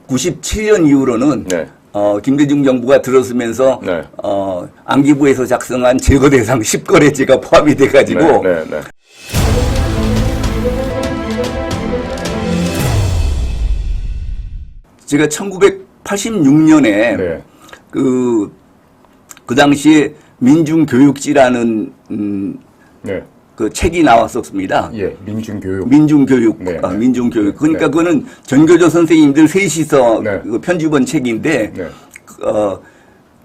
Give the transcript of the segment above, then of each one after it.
97년 이후로는 네. 김대중 정부가 들어서면서 네. 안기부에서 작성한 제거 대상 10거래지가 포함이 돼가지고 네. 네. 제가 1986년에 네. 그 당시에 민중교육지라는 네. 그 책이 나왔었습니다. 예, 민중교육. 민중교육. 네. 민중교육. 그러니까 네. 그거는 전교조 선생님들 셋이서 네. 그 편집한 책인데, 네.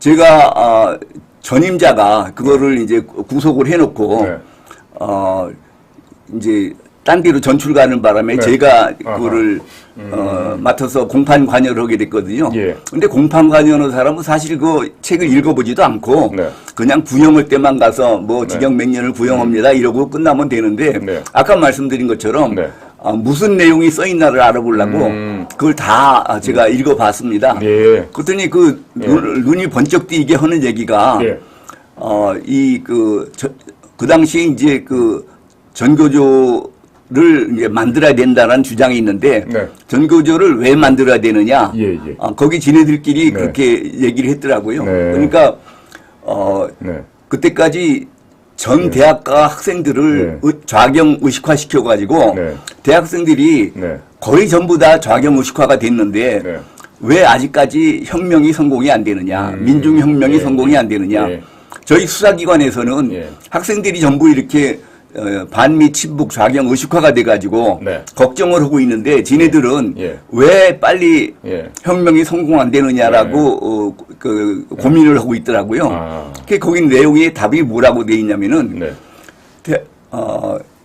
제가, 전임자가 그거를 이제 구속을 해놓고, 네. 이제 딴 데로 전출 가는 바람에 네. 제가 그거를 맡아서 공판 관여를 하게 됐거든요. 예. 근데 공판 관여하는 사람은 사실 그 책을 읽어보지도 않고 네. 그냥 구형할 때만 가서 뭐 징역 몇 년을 구형합니다 이러고 끝나면 되는데 네. 아까 말씀드린 것처럼 네. 무슨 내용이 써 있나를 알아보려고 그걸 다 제가 읽어봤습니다. 예. 그랬더니 그 눈이 번쩍 뜨이게 하는 얘기가 예. 그 당시에 이제 그 전교조를 이제 만들어야 된다는 주장이 있는데 네. 전교조를 왜 만들어야 되느냐? 예. 거기 지네들끼리 네. 그렇게 얘기를 했더라고요. 네. 그러니까 네. 그때까지 전 대학가 학생들을 좌경 의식화 시켜가지고 네. 대학생들이 네. 거의 전부 다 좌경 의식화가 됐는데 네. 왜 아직까지 혁명이 성공이 안 되느냐? 민중혁명이 예. 성공이 안 되느냐? 예. 저희 수사기관에서는 예. 학생들이 전부 이렇게 반미 친북 좌경 의식화가 돼가지고 네. 걱정을 하고 있는데 지네들은 예. 왜 빨리 예. 혁명이 성공 안 되느냐라고 고민을 하고 있더라고요. 아. 거기 내용의 답이 뭐라고 돼 있냐면은 네.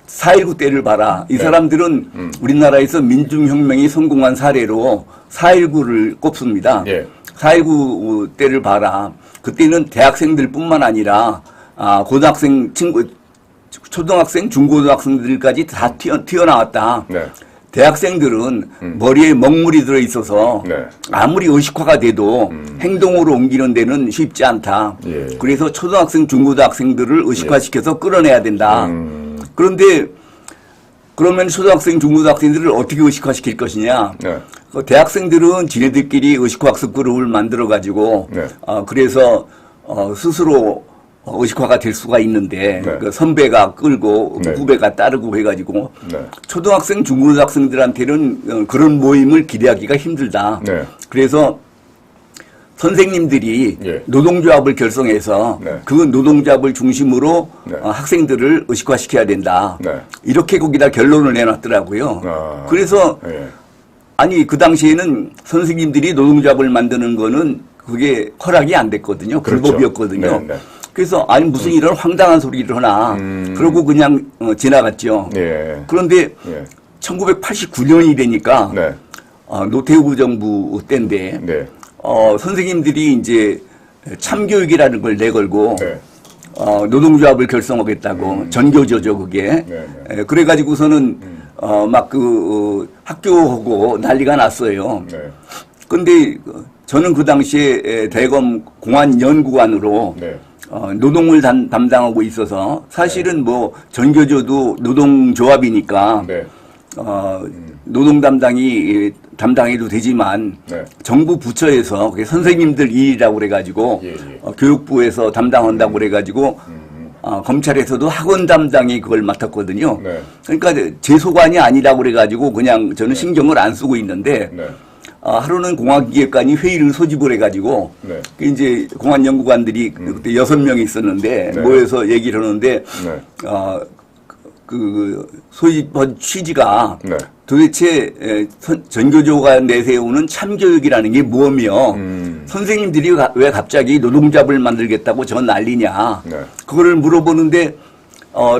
4.19 때를 봐라. 이 사람들은 우리나라에서 민중혁명이 성공한 사례로 4.19를 꼽습니다. 예. 4.19 때를 봐라. 그때는 대학생들뿐만 아니라 고등학생 친구, 초등학생, 중고등학생들까지 다 튀어나왔다. 네. 대학생들은 머리에 먹물이 들어있어서 네. 아무리 의식화가 돼도 행동으로 옮기는 데는 쉽지 않다. 예. 그래서 초등학생, 중고등학생들을 의식화시켜서 끌어내야 된다. 그런데 그러면 초등학생, 중고등학생들을 어떻게 의식화시킬 것이냐. 네. 대학생들은 지네들끼리 의식화학습 그룹을 만들어가지고 네. 그래서 스스로 의식화가 될 수가 있는데 네. 그 선배가 끌고 네. 후배가 따르고 해가지고 네. 초등학생, 중고등학생들한테는 그런 모임을 기대하기가 힘들다. 네. 그래서 선생님들이 예. 노동조합을 결성해서 네. 그 노동조합을 중심으로 네. 학생들을 의식화시켜야 된다. 네. 이렇게 거기다 결론을 내놨더라고요. 아. 그래서 예. 아니 그 당시에는 선생님들이 노동조합을 만드는 거는 그게 허락이 안 됐거든요. 그렇죠. 불법이었거든요. 네, 네. 그래서 아니 무슨 이런 황당한 소리를 하나 그러고 그냥 지나갔죠. 예. 그런데 예. 1989년이 되니까 네. 노태우 정부 때인데 네. 선생님들이 이제 참교육이라는 걸 내걸고 네. 노동조합을 결성하겠다고 전교조죠 그게. 네. 그래가지고서는 막 학교하고 난리가 났어요. 네. 근데 저는 그 당시에 대검 공안연구관으로 네. 노동을 담당하고 있어서 사실은 뭐 전교조도 노동조합이니까 네. 노동 담당해도 되지만 네. 정부 부처에서 그게 선생님들 일이라고 그래가지고 예. 교육부에서 담당한다고 그래가지고 검찰에서도 학원 담당이 그걸 맡았거든요. 네. 그러니까 제 소관이 아니라고 그래가지고 그냥 저는 신경을 안 쓰고 있는데 네. 하루는 공안기획관이 회의를 소집을 해가지고 네. 이제 공안연구관들이 그때 6명이 있었는데 네. 모여서 얘기를 하는데 네. 그 소집한 취지가 네. 도대체 전교조가 내세우는 참교육이라는 게 뭐며 선생님들이 왜 갑자기 노동조합을 만들겠다고 저 난리냐. 네. 그거를 물어보는데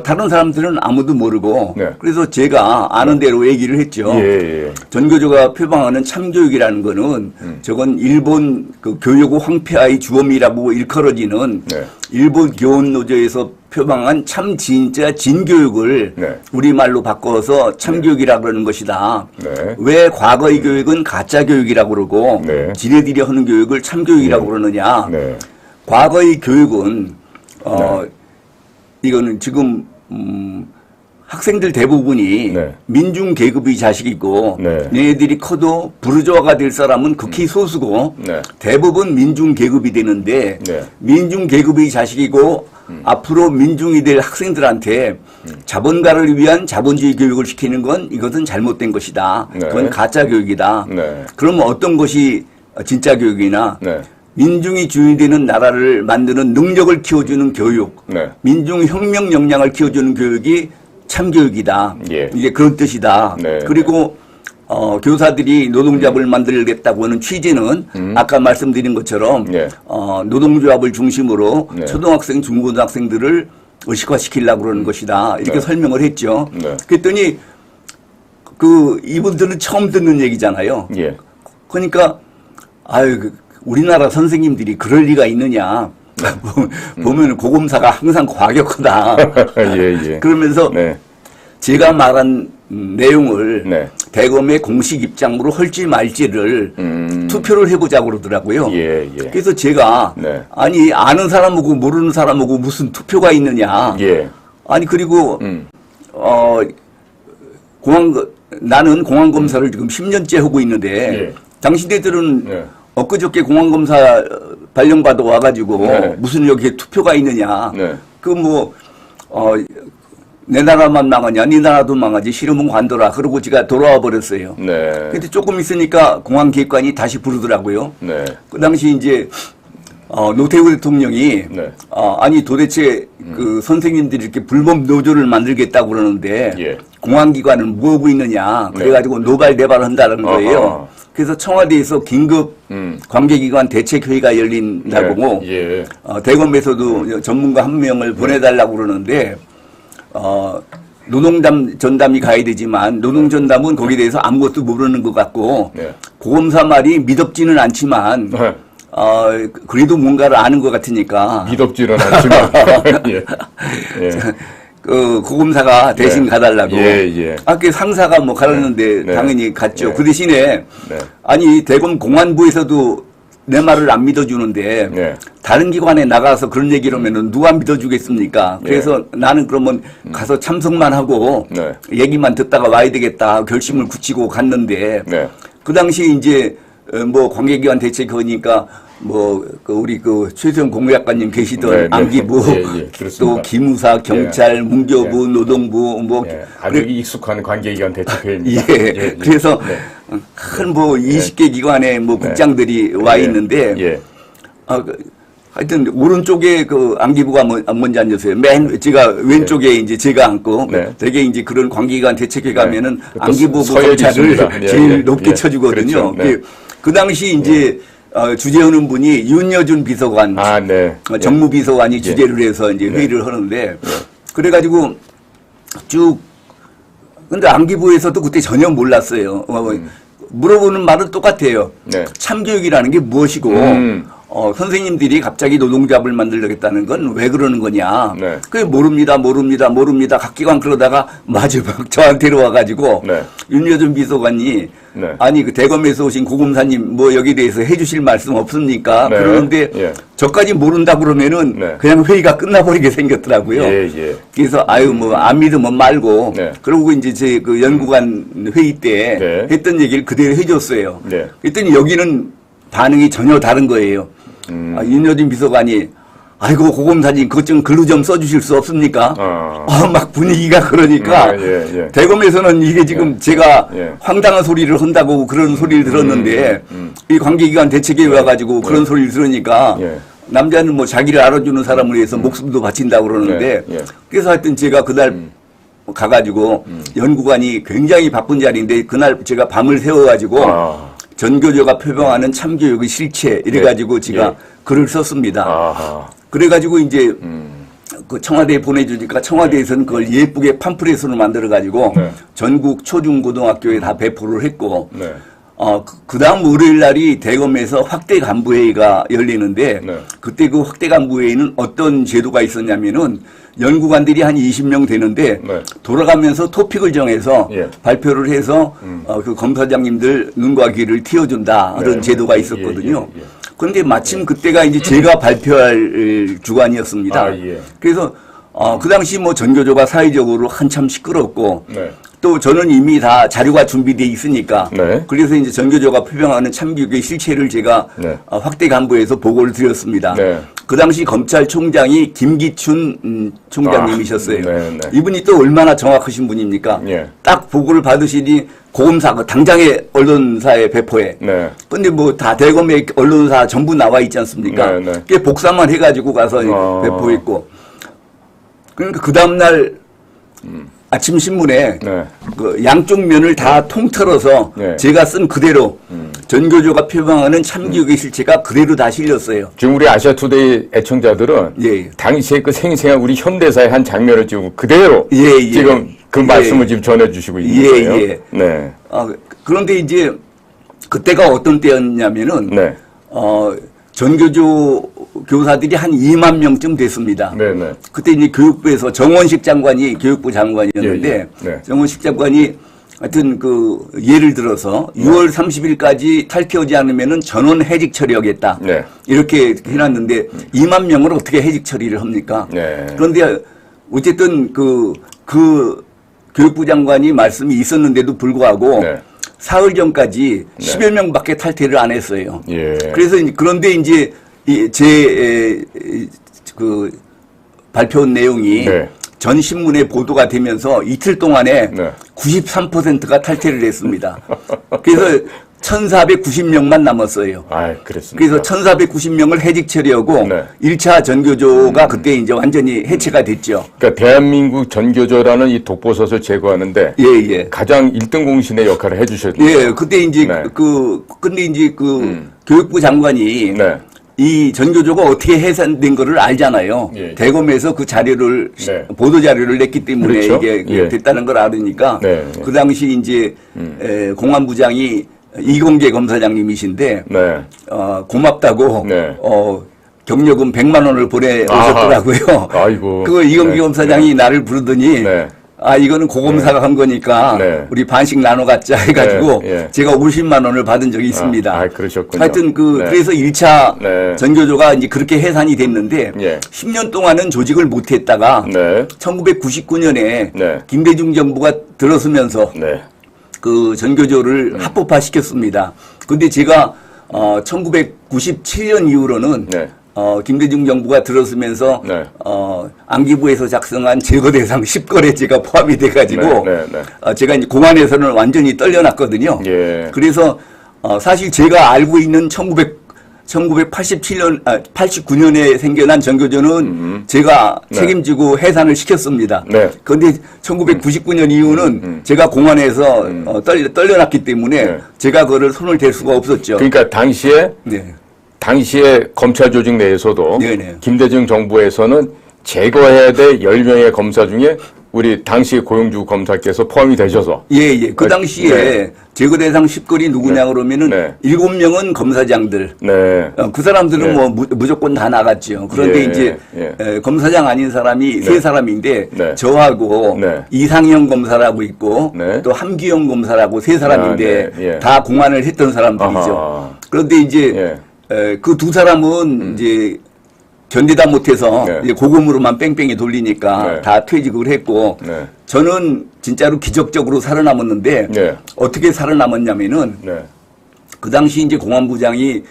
다른 사람들은 아무도 모르고 네. 그래서 제가 아는 대로 얘기를 했죠. 예. 전교조가 표방하는 참교육이라는 거는 저건 일본 그 교육 황폐화의 주범이라고 일컬어지는 네. 일본 교원노조에서 표방한 참 진짜 진교육을 네. 우리말로 바꿔서 참교육이라고 그러는 것이다. 네. 왜 과거의 교육은 가짜 교육이라고 그러고 네. 지네들이 하는 교육을 참교육이라고 그러느냐. 네. 과거의 교육은 이거는 지금 학생들 대부분이 네. 민중 계급의 자식이고 네. 얘네들이 커도 부르주아가 될 사람은 극히 소수고 네. 대부분 민중 계급이 되는데 네. 민중 계급의 자식이고 앞으로 민중이 될 학생들한테 자본가를 위한 자본주의 교육을 시키는 건 이것은 잘못된 것이다. 네. 그건 가짜 교육이다. 네. 그러면 어떤 것이 진짜 교육이나 네. 민중이 주인이 되는 나라를 만드는 능력을 키워주는 교육, 네. 민중 혁명 역량을 키워주는 교육이 참교육이다. 예. 이게 그런 뜻이다. 네. 그리고 교사들이 노동조합을 만들겠다고 하는 취지는 아까 말씀드린 것처럼 예. 노동조합을 중심으로 네. 초등학생, 중고등학생들을 의식화시키려고 그러는 것이다. 이렇게 네. 설명을 했죠. 네. 그랬더니 이분들은 처음 듣는 얘기잖아요. 예. 그러니까 우리나라 선생님들이 그럴 리가 있느냐. 보면 고검사가 항상 과격하다. 예, 예. 그러면서 네. 제가 말한 내용을 네. 대검의 공식 입장으로 할지 말지를 투표를 해보자고 그러더라고요. 예, 예. 그래서 제가 네. 아니 아는 사람하고 모르는 사람하고 무슨 투표가 있느냐. 예. 아니 그리고 나는 공안검사를 지금 10년째 하고 있는데 예. 당신네들은 네. 엊그저께 공안검사 발령받아 와가지고 네. 무슨 여기에 투표가 있느냐. 네. 내 나라만 망하냐, 네 나라도 망하지, 싫으면 관둬라. 그러고 제가 돌아와 버렸어요. 네. 근데 조금 있으니까 공안기획관이 다시 부르더라고요. 네. 그 당시 이제, 노태우 대통령이, 네. 아니 도대체 그 선생님들이 이렇게 불법 노조를 만들겠다고 그러는데, 예. 공안기관은 뭐 하고 있느냐. 네. 그래가지고 노발대발 한다는 거예요. 어허. 그래서 청와대에서 긴급 관계기관 대책회의가 열린다고, 네. 예. 대검에서도 전문가 한 명을 보내달라고 그러는데, 전담이 가야 되지만 노동전담은 거기에 대해서 아무것도 모르는 것 같고 네. 고검사 말이 믿업지는 않지만 네. 그래도 뭔가를 아는 것 같으니까 미덥지는 않지만. 예. 예. 고검사가 대신 네. 가달라고. 예, 예. 그 상사가 뭐 가라는데 네. 당연히 갔죠. 네. 그 대신에 네. 아니 대검 공안부에서도 내 말을 안 믿어주는데 네. 다른 기관에 나가서 그런 얘기를 하면은 누가 믿어주겠습니까? 그래서 나는 그러면 가서 참석만 하고 네. 얘기만 듣다가 와야 되겠다 결심을 굳히고 갔는데 네. 그 당시 이제 뭐 관계기관 대책하니까 우리 최수영 공무약관님 계시던 네, 네. 안기부 예, 예. 또 그렇습니다. 기무사, 경찰, 문교부, 노동부 예. 아주 익숙한 관계기관 대책회의입니다. 예. 그래서 큰 20개 기관의 국장들이 와 있는데 예. 하여튼 오른쪽에 안기부가 먼저 앉으세요. 제가 왼쪽에 이제 제가 앉고 네. 되게 이제 그런 관계기관 대책회 가면은 그것도 안기부 서열이 검찰을 있습니다. 예, 제일 예. 높게 예. 쳐주거든요. 그렇죠. 네. 그 당시 이제 주재하는 분이 윤여준 비서관, 네. 정무비서관이 주재를 해서 이제 회의를 하는데 그래가지고 쭉 근데 안기부에서도 그때 전혀 몰랐어요. 물어보는 말은 똑같아요. 네. 참교육이라는 게 무엇이고 선생님들이 갑자기 노동조합을 만들겠다는 건 왜 그러는 거냐. 네. 그게 모릅니다. 각 기관 그러다가 마지막 저한테로 와가지고 네. 윤여준 비서관이 네. 아니 대검에서 오신 고검사님 여기에 대해서 해주실 말씀 없습니까? 네. 그러는데 예. 저까지 모른다 그러면은 네. 그냥 회의가 끝나버리게 생겼더라고요. 예. 그래서 안 믿으면 말고 네. 그러고 이제 제 연구관 회의 때 네. 했던 얘기를 그대로 해줬어요. 네. 그랬더니 여기는 반응이 전혀 다른 거예요. 윤여준 비서관이 아이고 고검사님 그것 좀 글로 좀 써주실 수 없습니까? 막 분위기가 그러니까 예. 대검에서는 이게 지금 제가 예. 황당한 소리를 한다고 그런 소리를 들었는데 이 관계기관 대책에 와가지고 그런 소리를 들으니까 예. 남자는 자기를 알아주는 사람을 위해서 목숨도 바친다고 그러는데 예. 그래서 하여튼 제가 그날 가가지고 연구관이 굉장히 바쁜 자리인데 그날 제가 밤을 새워가지고 전교조가 표방하는 참교육의 실체 이래가지고 제가 글을 썼습니다. 그래가지고 이제 그 청와대에 보내주니까 청와대에서는 그걸 예쁘게 팜플렛으로 만들어가지고 전국 초중고등학교에 다 배포를 했고 그 다음 월요일 날이 대검에서 확대 간부회의가 열리는데 그때 그 확대 간부회의는 어떤 제도가 있었냐면은 연구관들이 한 20명 되는데 돌아가면서 토픽을 정해서 발표를 해서 그 검사장님들 눈과 귀를 틔워준다 그런 제도가 있었거든요. 그런데 마침 그때가 이제 제가 발표할 주간이었습니다. 그래서 그 당시 뭐 전교조가 사회적으로 한참 시끄럽고 네. 또 저는 이미 다 자료가 준비돼 있으니까 네. 그래서 이제 전교조가 표명하는 참교육의 실체를 제가 네. 확대 간부에서 보고를 드렸습니다. 네. 그 당시 검찰총장이 김기춘 총장님이셨어요. 네, 네. 이분이 또 얼마나 정확하신 분입니까? 예. 딱 보고를 받으시니 고검사 당장에 언론사에 배포해. 네. 근데 뭐 다 대검의 언론사 전부 나와 있지 않습니까? 네, 네. 그게 복사만 해가지고 가서 배포했고. 그러니까 그 다음날 아침 신문에 네. 그 양쪽 면을 다 통틀어서 네. 제가 쓴 그대로 전교조가 표방하는 참교육의 실체가 그대로 다 실렸어요. 지금 우리 아시아투데이 애청자들은 예. 당시에 그 생생한 우리 현대사의 한 장면을 지금 그대로 예. 지금 그 말씀을 지금 전해주시고 있는 거예요. 예. 네. 그런데 이제 그때가 어떤 때였냐면은 네. 전교조 교사들이 한 2만 명쯤 됐습니다. 네네. 그때 이제 교육부에서 정원식 장관이 교육부 장관이었는데 예. 네. 정원식 장관이 하여튼 그 예를 들어서 6월 30일까지 탈퇴하지 않으면은 전원 해직 처리하겠다. 네. 이렇게 해놨는데 2만 명을 어떻게 해직 처리를 합니까? 네. 그런데 어쨌든 그 교육부 장관이 말씀이 있었는데도 불구하고 네. 사흘 전까지 10여 명밖에 탈퇴를 안 했어요. 예. 그래서 그런데 이제 그 발표한 내용이 네. 전 신문에 보도가 되면서 이틀 동안에 네. 93%가 탈퇴를 했습니다. 그래서 1,490명만 남았어요. 그랬습니다. 그래서 1,490명을 해직 처리하고 네. 1차 전교조가 그때 이제 완전히 해체가 됐죠. 그러니까 대한민국 전교조라는 이 독보섯을 제거하는데 예. 가장 1등 공신의 역할을 해주셨죠. 예, 그때 이제 네. 근데 이제 교육부 장관이 네. 이 전교조가 어떻게 해산된 거를 알잖아요. 예. 대검에서 그 자료를 네. 보도 자료를 냈기 때문에 그렇죠. 이게 예. 됐다는 걸 알으니까 네. 그 당시 이제 공안부장이 이공계 검사장님이신데 네. 고맙다고 네. 경력금 100만 원을 보내오셨더라고요. 아이고. 그 이공계 네. 검사장이 나를 부르더니 네. 이거는 고검사가 한 거니까 네. 우리 반씩 나눠 갖자 해가지고 네. 제가 50만 원을 받은 적이 있습니다. 그러셨군요. 하여튼 네. 그래서 1차 네. 전교조가 이제 그렇게 해산이 됐는데 예. 10년 동안은 조직을 못 했다가 네. 1999년에 네. 김대중 정부가 들어서면서 네. 그 전교조를 합법화 시켰습니다. 근데 제가 1997년 이후로는 네. 김대중 정부가 들어서면서 네. 안기부에서 작성한 제거 대상 10거래 제가 포함이 돼가지고 네. 제가 이제 공안에서는 완전히 떨려놨거든요. 예. 그래서 사실 제가 알고 있는 1987년, 89년에 생겨난 전교조는 제가 네. 책임지고 해산을 시켰습니다. 네. 그런데 1999년 이후는 제가 공안에서 떨려놨기 때문에 네. 제가 그거를 손을 댈 수가 없었죠. 그러니까 당시에 검찰 조직 내에서도 네네. 김대중 정부에서는 제거해야 될 10명의 검사 중에 우리 당시 고용주 검사께서 포함이 되셔서 예. 그 당시에 네. 제거 대상 10거리 누구냐 그러면은 7명은 검사장들. 네. 그 사람들은 네. 뭐 무조건 다 나갔죠. 그런데 예, 이제 예. 검사장 아닌 사람이 세 사람인데 네. 저하고 네. 이상형 검사라고 있고 네. 또 함기영 검사라고 세 사람인데 네. 예. 다 공안을 했던 사람들이죠. 아하. 그런데 이제 그 두 사람은 이제 견디다 못해서 네. 이제 고금으로만 뺑뺑이 돌리니까 네. 다 퇴직을 했고 네. 저는 진짜로 기적적으로 살아남았는데 네. 어떻게 살아남았냐면은 네. 그 당시 이제 공안부장이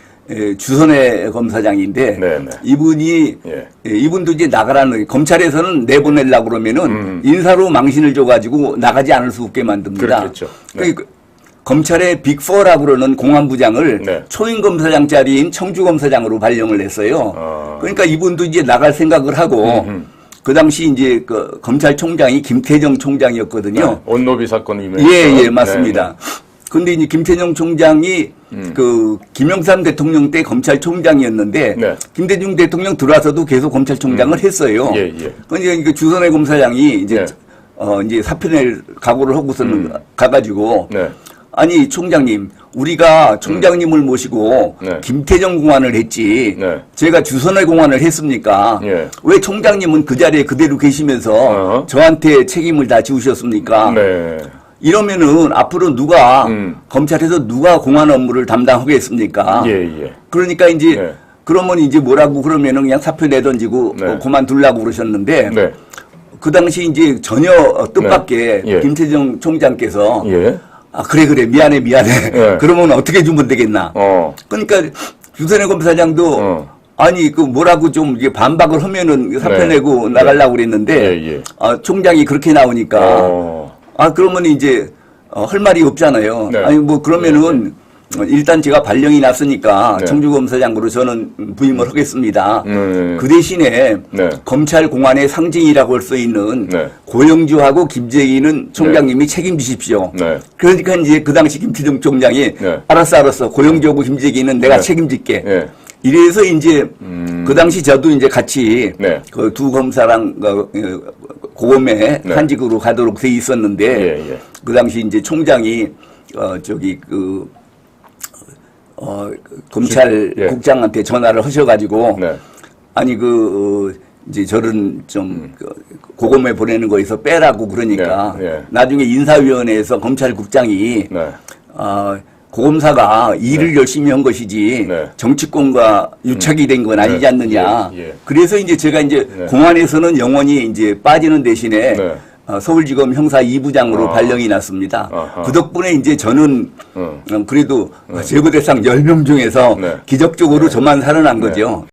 주선회 검사장인데 네. 이분이 예. 이분도 이제 나가라는 검찰에서는 내보내려고 그러면은 인사로 망신을 줘가지고 나가지 않을 수 없게 만듭니다. 그렇겠죠. 네. 그러니까 검찰의 빅4라고 그러는 공안부장을 네. 초임 검사장짜리인 청주 검사장으로 발령을 했어요. 그러니까 이분도 이제 나갈 생각을 하고 그 당시 이제 그 검찰총장이 김태정 총장이었거든요. 온노비 사건 예, 맞습니다. 근데 이제 김태정 총장이 그 김영삼 대통령 때 검찰총장이었는데 네. 김대중 대통령 들어와서도 계속 검찰총장을 했어요. 예. 그러니까 그 주선회 검사장이 이제 네. 이제 사표 낼 각오를 하고서는 가가지고 네. 아니 총장님 우리가 총장님을 모시고 네. 김태정 공안을 했지 네. 제가 주선회 공안을 했습니까? 예. 왜 총장님은 그 자리에 그대로 계시면서 저한테 책임을 다 지우셨습니까? 네. 이러면은 앞으로 누가 검찰에서 누가 공안 업무를 담당하겠습니까? 예. 그러니까 이제 네. 그러면 이제 뭐라고 그러면은 그냥 사표 내던지고 네. 그만두려고 그러셨는데 네. 그 당시 이제 전혀 뜻밖의 네. 예. 김태정 총장께서 예. 아, 그래, 미안해. 예. 그러면 어떻게 주면 되겠나. 그러니까 유선혜 검사장도 아니, 뭐라고 좀 이게 반박을 하면은 사표 네. 내고 나가려고 그랬는데, 예. 총장이 그렇게 나오니까, 그러면 이제, 할 말이 없잖아요. 네. 아니, 그러면은, 일단 제가 발령이 났으니까 네. 청주검사장으로 저는 부임을 하겠습니다. 네. 그 대신에 네. 검찰 공안의 상징이라고 할 수 있는 네. 고영주하고 김재희는 총장님이 책임지십시오. 네. 그러니까 이제 그 당시 김태정 총장이 네. 알았어. 고영주하고 김재희는 내가 네. 책임질게. 예. 이래서 이제 그 당시 저도 이제 같이 네. 그 두 검사랑 고검에 네. 한직으로 가도록 돼 있었는데 예. 그 당시 이제 총장이 검찰 예. 국장한테 전화를 하셔가지고 네. 아니 이제 저런 좀 고검에 보내는 거에서 빼라고 그러니까 네. 나중에 인사위원회에서 검찰국장이 네. 고검사가 일을 열심히 한 것이지 네. 정치권과 유착이 된 건 아니지 네. 않느냐. 예. 그래서 이제 제가 이제 네. 공안에서는 영원히 이제 빠지는 대신에 네. 서울지검 형사 2부장으로 발령이 났습니다. 아하. 그 덕분에 이제 저는 그래도 제거 대상 10명 중에서 네. 기적적으로 저만 살아난 거죠.